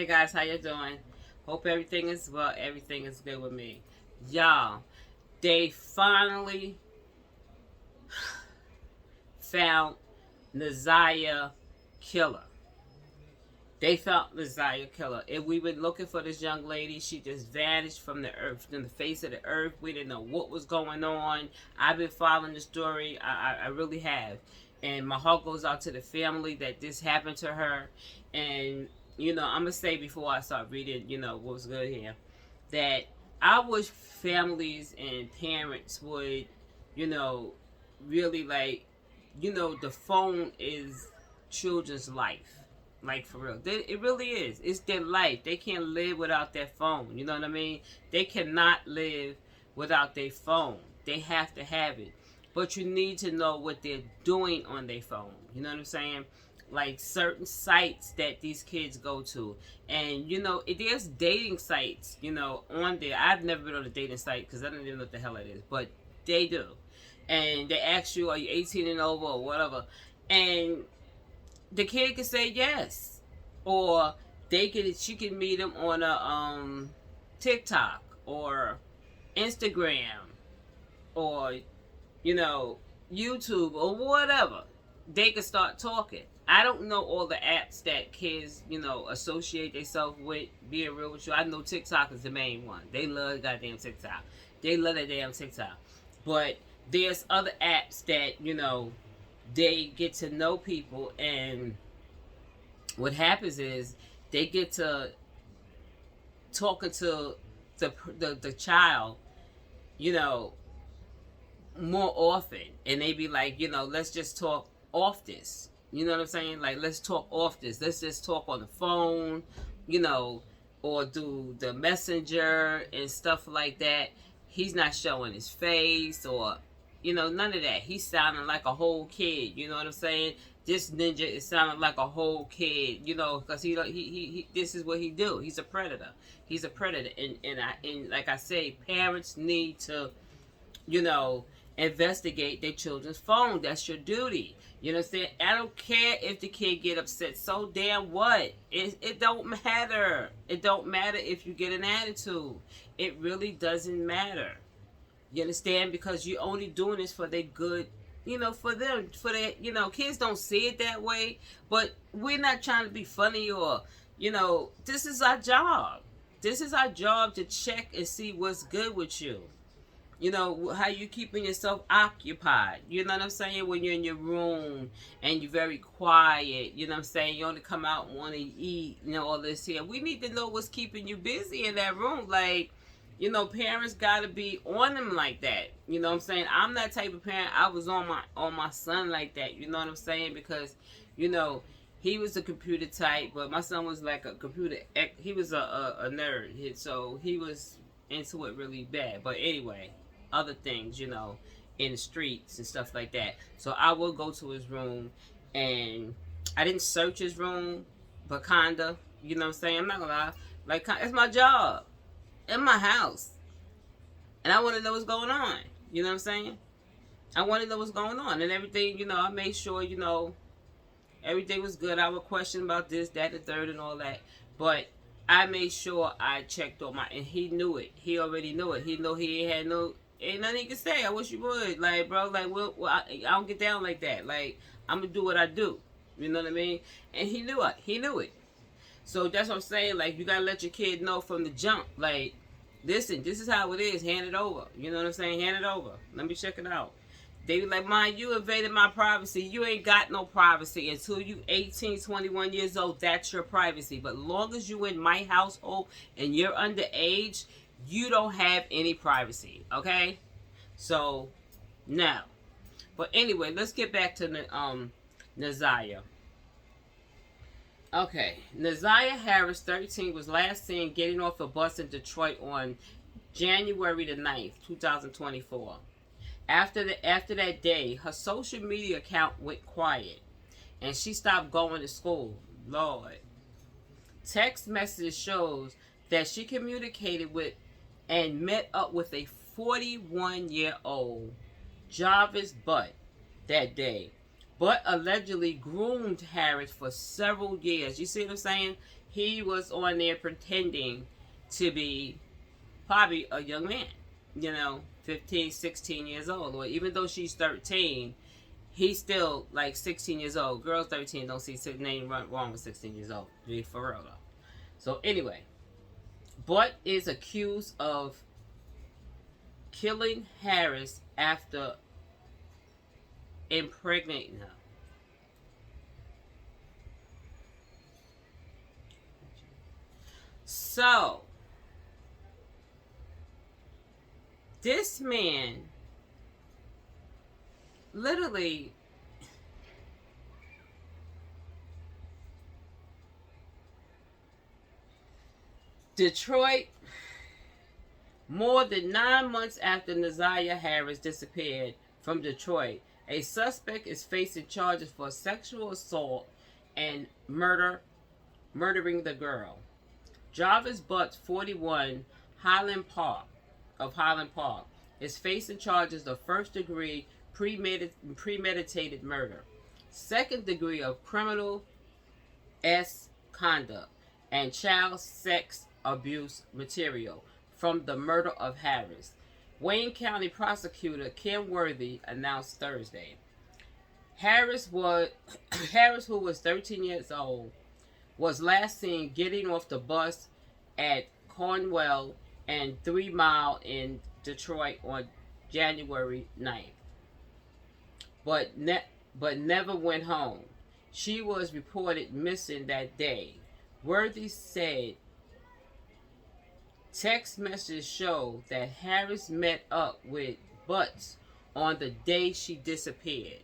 Hey guys, how you doing? Hope everything is well. Everything is good with me. Y'all, they finally found the Ziyah killer. They found the Ziyah killer. And we've been looking for this young lady. She just vanished from the earth, from the face of the earth. We didn't know what was going on. I've been following the story. I really have. And my heart goes out to the family that this happened to her. And, I'm going to say before I start reading, what's good here, that I wish families and parents would, really the phone is children's life. Like, for real. It really is. It's their life. They can't live without their phone. You know what I mean? They cannot live without their phone. They have to have it. But you need to know what they're doing on their phone. You know what I'm saying? Like certain sites that these kids go to. And, there's dating sites, on there. I've never been on a dating site because I don't even know what the hell it is. But they do. And they ask you, are you 18 and over or whatever? And the kid can say yes, or she can meet him on a TikTok or Instagram or YouTube or whatever. They can start talking. I don't know all the apps that kids associate themselves with. Being real with you, I know TikTok is the main one. They love goddamn TikTok. They love that damn TikTok. But there's other apps that they get to know people, and what happens is they get to talking to the child, more often, and they be like, let's just talk off this. You know what I'm saying? Like, let's talk off this. Let's just talk on the phone, or do the messenger and stuff like that. He's not showing his face or none of that. He's sounding like a whole kid. You know what I'm saying? This ninja is sounding like a whole kid. Because he this is what he do. He's a predator. He's a predator. And like I say, parents need to, investigate their children's phone. That's your duty. You know what I'm saying? I don't care if the kid get upset. So damn what? It don't matter. It don't matter if you get an attitude. It really doesn't matter. You understand? Because you're only doing this for their good, for them, for their, kids don't see it that way, but we're not trying to be funny or, this is our job. This is our job to check and see what's good with you. How you keeping yourself occupied. You know what I'm saying? When you're in your room and you're very quiet, you know what I'm saying? You only come out and want to eat, all this here. We need to know what's keeping you busy in that room. Like, parents gotta be on them like that. You know what I'm saying? I'm that type of parent. I was on my son like that. You know what I'm saying? Because, he was a computer type, but my son was like a computer. He was a nerd, so he was into it really bad. But anyway, other things, in the streets and stuff like that. So I would go to his room, and I didn't search his room, but kinda. You know what I'm saying? I'm not gonna lie. Like, it's my job. In my house, and I want to know what's going on. You know what I'm saying? I want to know what's going on and everything. I made sure everything was good. I would question about this, that, the third, and all that, but I made sure I checked on and he knew it. He already knew it. He knew he ain't nothing he could say. I wish you would, like, bro, like, well, I don't get down like that. Like, I'm gonna do what I do. You know what I mean? And he knew it. He knew it. So that's what I'm saying. Like, you gotta let your kid know from the jump. Like, listen, this is how it is. Hand it over. You know what I'm saying? Hand it over. Let me check it out. They be like, "Mom, you invaded my privacy." You ain't got no privacy until you 18, 21 years old. That's your privacy. But long as you in my household and you're underage, you don't have any privacy. Okay? So, now. But anyway, let's get back to Ziyah. Okay, Ziyah Harris, 13, was last seen getting off a bus in Detroit on January the 9th, 2024. After that day, her social media account went quiet, and she stopped going to school. Lord. Text message shows that she communicated with and met up with a 41-year-old Jarvis Butt that day Butt allegedly groomed Harris for several years. You see what I'm saying? He was on there pretending to be probably a young man, 15, 16 years old. Or even though she's 13, he's still like 16 years old. Girls 13 don't see nothing wrong with 16 years old. Be for real though. So anyway, Butt is accused of killing Harris after impregnating her. So, this man literally Detroit, more than 9 months after Ziyah Harris disappeared from Detroit, a suspect is facing charges for sexual assault and murdering the girl. Jarvis Butt, 41, Highland Park, is facing charges of first-degree premeditated murder, second degree of criminal conduct, and child sex abuse material from the murder of Harris. Wayne County Prosecutor Ken Worthy announced Thursday. Harris, who was 13 years old, was last seen getting off the bus at Cornwell and 3 Mile in Detroit on January 9th, but never went home. She was reported missing that day. Worthy said text messages show that Harris met up with Butts on the day she disappeared.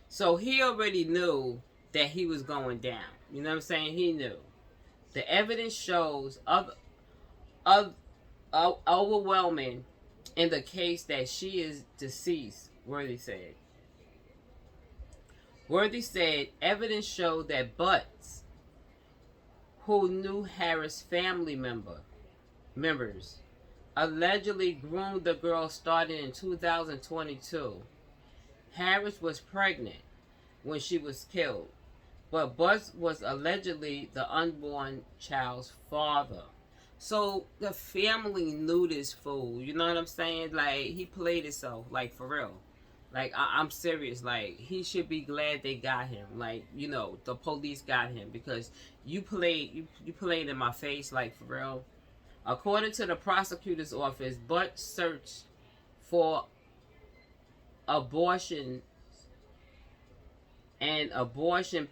So he already knew that he was going down. You know what I'm saying? He knew. The evidence shows overwhelming in the case that she is deceased, Worthy said. Worthy said evidence showed that Butts, who knew Harris' family members, allegedly groomed the girl starting in 2022. Harris was pregnant when she was killed, but Butts was allegedly the unborn child's father. So the family knew this fool. You know what I'm saying? Like, he played it so, like, for real. Like, I'm serious. Like, he should be glad they got him. Like, the police got him, because you played in my face, like, for real. According to the prosecutor's office, Butt searched for abortion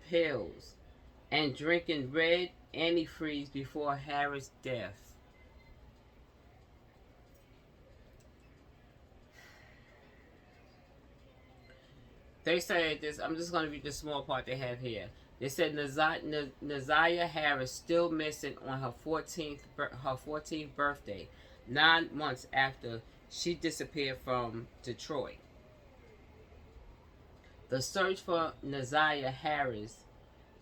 pills and drinking red antifreeze before Harris' death. They said this. I'm just going to read the small part they have here. They said Ziyah Harris still missing on her 14th birthday, 9 months after she disappeared from Detroit. The search for Ziyah Harris,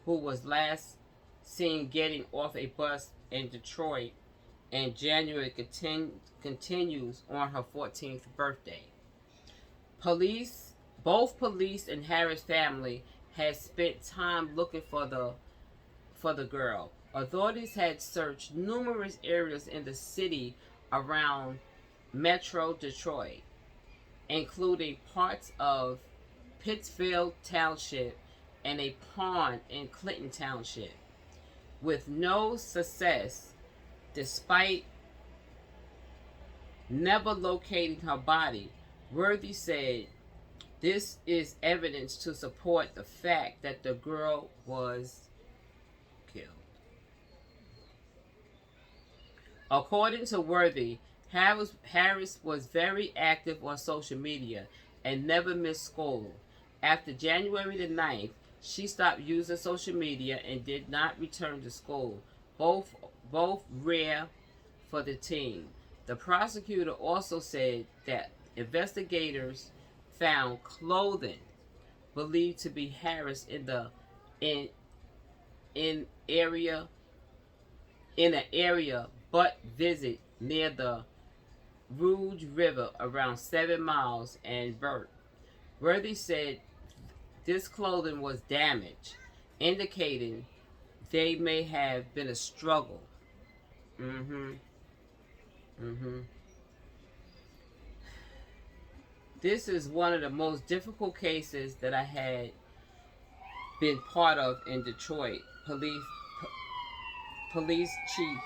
who was last seen getting off a bus in Detroit in January, continues on her 14th birthday. Both police and Harris' family had spent time looking for the girl. Authorities had searched numerous areas in the city around Metro Detroit, including parts of Pittsfield Township and a pond in Clinton Township, with no success. Despite never locating her body, Worthy said this is evidence to support the fact that the girl was killed. According to Worthy, Harris was very active on social media and never missed school. After January the 9th, she stopped using social media and did not return to school, both rare for the teen. The prosecutor also said that investigators found clothing believed to be Harris in an area Butt visit near the Rouge River around 7 Miles and Burt. Worthy said This clothing was damaged, indicating they may have been a struggle. Mm-hmm. Mm-hmm. This is one of the most difficult cases that I had been part of in Detroit. Police Chief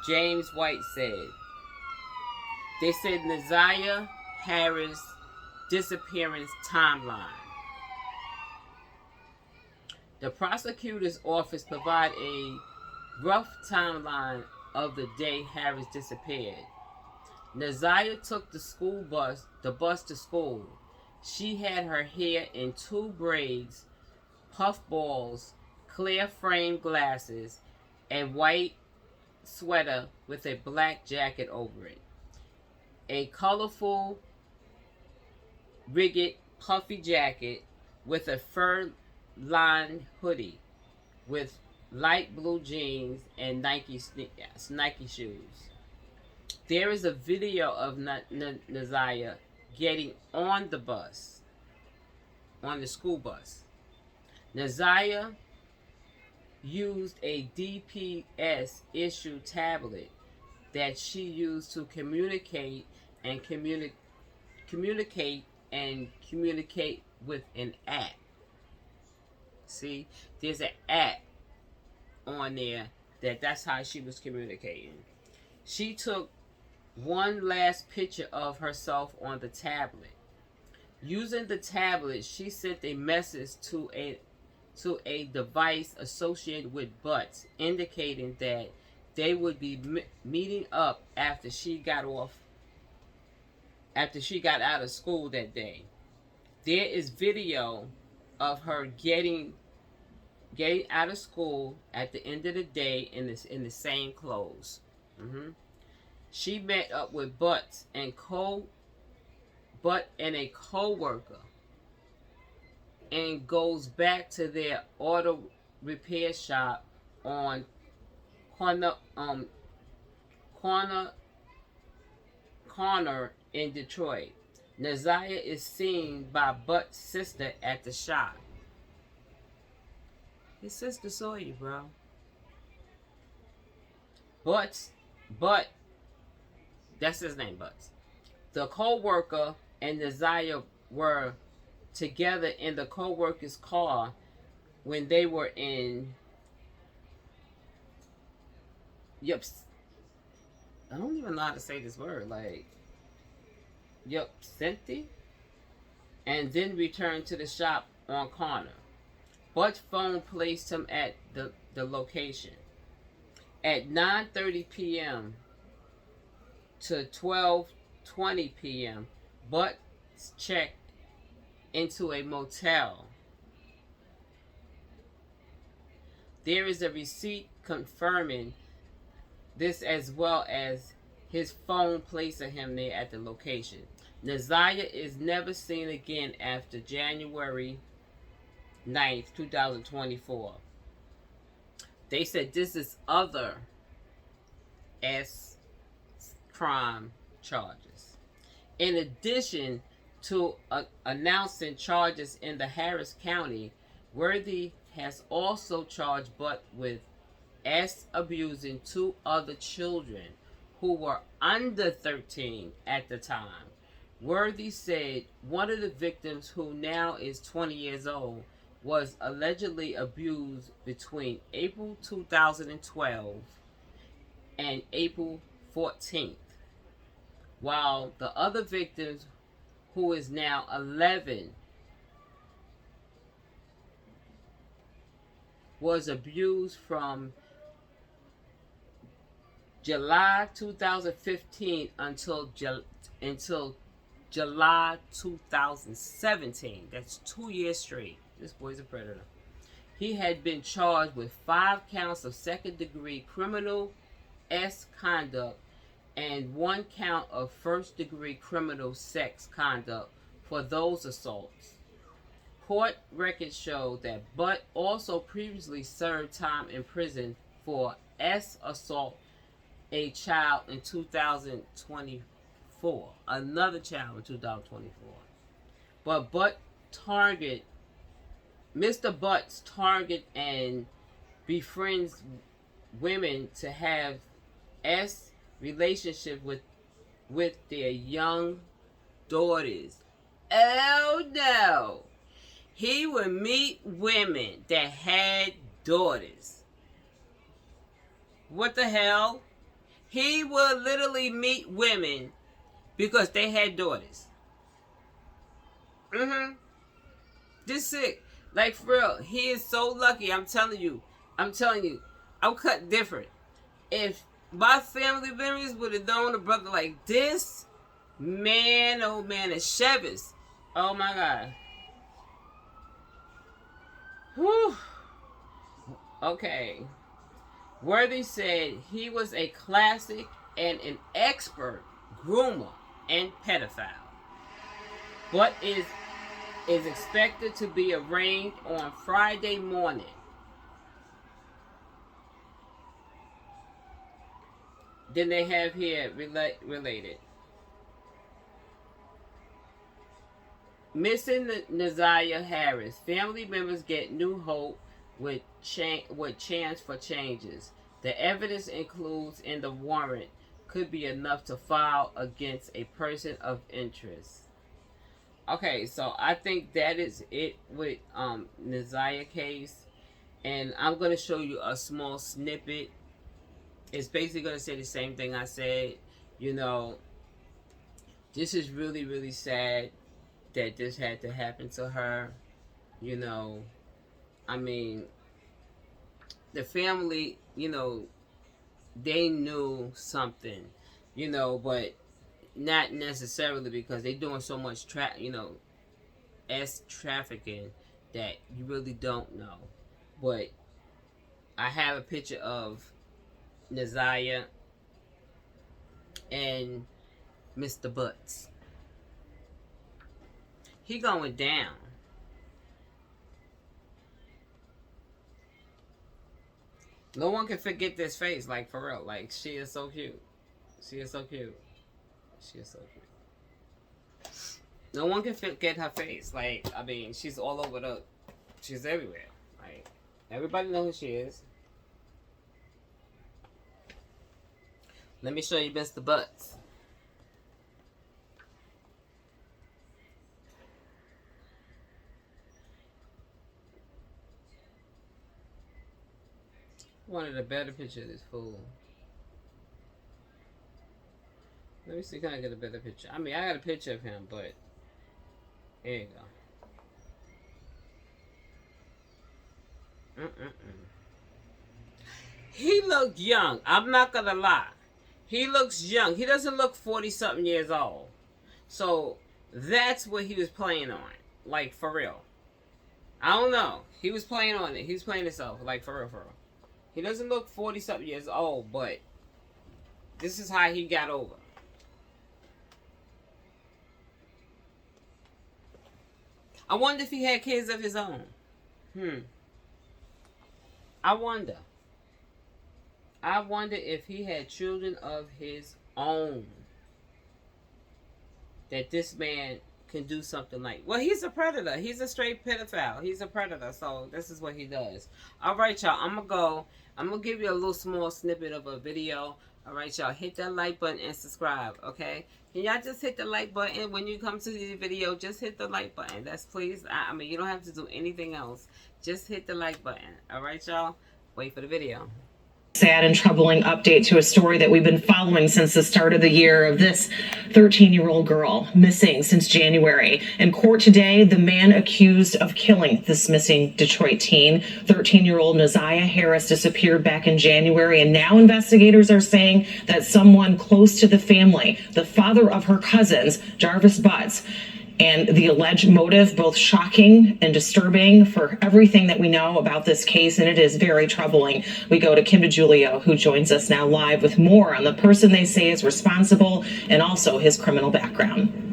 James White said. They said Ziyah Harris disappearance timeline. The prosecutor's office provided a rough timeline of the day Harris disappeared. Ziyah took the bus to school. She had her hair in 2 braids, puff balls, clear frame glasses, and white sweater with a black jacket over it. A colorful, rigged, puffy jacket with a fur-lined hoodie with light blue jeans and Nike shoes. There is a video of Ziyah getting on the bus, on the school bus. Ziyah used a DPS issued tablet that she used to communicate with an app. See, there's an app on there that's how she was communicating. She took one last picture of herself on the tablet. Using the tablet, she sent a message to a device associated with butts, indicating that they would be meeting up after she got out of school that day. There is video of her getting out of school at the end of the day in the same clothes. Mm-hmm. She met up with Butt and a co-worker and goes back to their auto repair shop on corner in Detroit. Ziyah is seen by Butt's sister at the shop. His sister saw you, bro. But that's his name, Butts. The co-worker and Ziyah were together in the co-worker's car when they were in I don't even know how to say this word, Senti, and then returned to the shop on corner. Butt's phone placed him at the location. At 9:30 p.m. to 12:20 p.m., Butt checked into a motel. There is a receipt confirming this, as well as his phone placing him there at the location. Ziyah is never seen again after January 9th, 2024. They said this is other crime charges. In addition to announcing charges in the Harris County, Worthy has also charged Butt with abusing 2 other children who were under 13 at the time. Worthy said one of the victims, who now is 20 years old, was allegedly abused between April 2012 and April 14th, while the other victim, who is now 11, was abused from July 2015 until July 2017. That's 2 years straight. This boy's a predator. He had been charged with 5 counts of second-degree criminal conduct and 1 count of first-degree criminal sex conduct for those assaults. Court records show that Butt also previously served time in prison for assault a child in 2024. Another child in 2024. But Butt targeted Mr. Butts target and befriends women to have relationship with their young daughters. Oh no. He would meet women that had daughters. What the hell? He would literally meet women because they had daughters. This sick. Like, for real. He is so lucky. I'm telling you. I'm cut different. If my family members would have known a brother like this, man, oh man, a Chevis. Oh my God. Whew. Okay. Worthy said he was a classic and an expert groomer and pedophile, but is expected to be arraigned on Friday morning. Then they have here related. Missing Ziyah Harris. Family members get new hope with chance for changes. The evidence includes in the warrant could be enough to file against a person of interest. Okay, so I think that is it with the Ziyah case, and I'm going to show you a small snippet. It's basically going to say the same thing I said. You know, this is really, really sad that this had to happen to her. You know, I mean, the family, you know, they knew something, you know, but not necessarily because they're doing so much trafficking that you really don't know. But I have a picture of Ziyah and Mr. Butts. He going down. No one can forget this face, like, for real. Like, she is so cute. She is so cute. She is so cute. No one can forget her face. Like, I mean, she's all over she's everywhere. Like, everybody knows who she is. Let me show you Mr. Butts. Wanted a better picture of this fool. Let me see, can I get a better picture? I mean, I got a picture of him, but here you go. He looked young. I'm not gonna lie. He looks young. He doesn't look 40-something years old. So that's what he was playing on. Like, for real. I don't know. He was playing on it. He was playing himself. Like, for real, for real. He doesn't look 40-something years old, but this is how he got over. I wonder if he had kids of his own. I wonder. I wonder if he had children of his own. That this man can do something like. Well, he's a predator. He's a straight pedophile. He's a predator. So this is what he does. All right, y'all. I'm going to give you a little small snippet of a video. All right, y'all. Hit that like button and subscribe, okay? Can y'all just hit the like button when you come to the video? Just hit the like button. That's please. I mean, you don't have to do anything else. Just hit the like button. All right, y'all? Wait for the video. Sad and troubling update to a story that we've been following since the start of the year of this 13-year-old girl missing since January. In court today, the man accused of killing this missing Detroit teen, 13-year-old Ziyah Harris, disappeared back in January, and now investigators are saying that someone close to the family, the father of her cousins, Jarvis Butts, and the alleged motive, both shocking and disturbing for everything that we know about this case, and it is very troubling. We go to Kim DeGiulio, who joins us now live with more on the person they say is responsible and also his criminal background.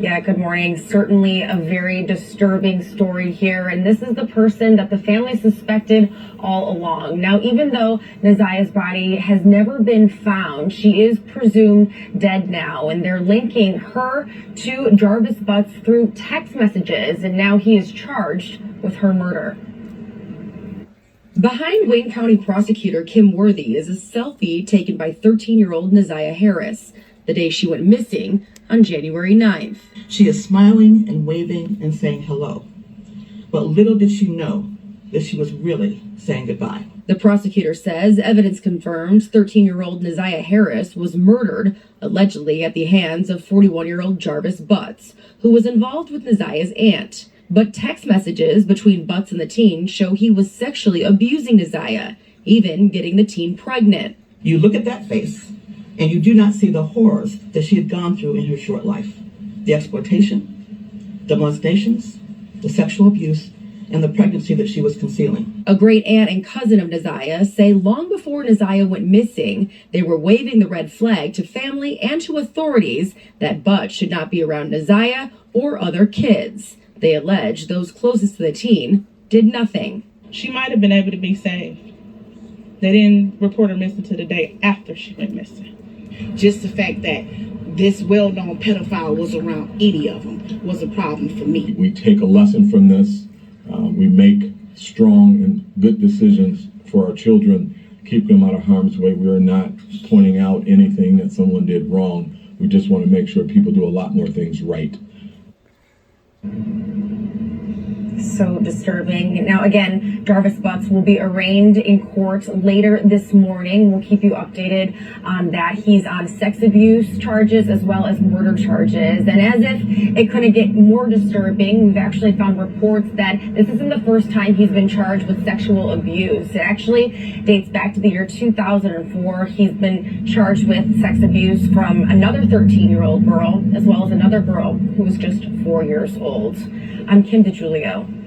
Yeah, good morning. Certainly a very disturbing story here. And this is the person that the family suspected all along. Now, even though Ziyah's body has never been found, she is presumed dead now. And they're linking her to Jarvis Butts through text messages. And now he is charged with her murder. Behind Wayne County Prosecutor Kim Worthy is a selfie taken by 13-year-old Ziyah Harris the day she went missing on January 9th. She is smiling and waving and saying hello. But little did she know that she was really saying goodbye. The prosecutor says evidence confirms 13-year-old Ziyah Harris was murdered, allegedly at the hands of 41-year-old Jarvis Butts, who was involved with Ziyah's aunt. But text messages between Butts and the teen show he was sexually abusing Ziyah, even getting the teen pregnant. You look at that face, and you do not see the horrors that she had gone through in her short life. The exploitation, the molestations, the sexual abuse, and the pregnancy that she was concealing. A great aunt and cousin of Ziyah say long before Ziyah went missing, they were waving the red flag to family and to authorities that Butts should not be around Ziyah or other kids. They allege those closest to the teen did nothing. She might have been able to be saved. They didn't report her missing to the day after she went missing. Just the fact that this well-known pedophile was around any of them was a problem for me. We take a lesson from this. We make strong and good decisions for our children, keep them out of harm's way. We are not pointing out anything that someone did wrong. We just want to make sure people do a lot more things right. So disturbing. Now, again, Jarvis Butts will be arraigned in court later this morning. We'll keep you updated on that. He's on sex abuse charges as well as murder charges. And as if it couldn't get more disturbing, we've actually found reports that this isn't the first time he's been charged with sexual abuse. It actually dates back to the year 2004. He's been charged with sex abuse from another 13-year-old girl, as well as another girl who was just 4 years old. I'm Kim DiGiulio.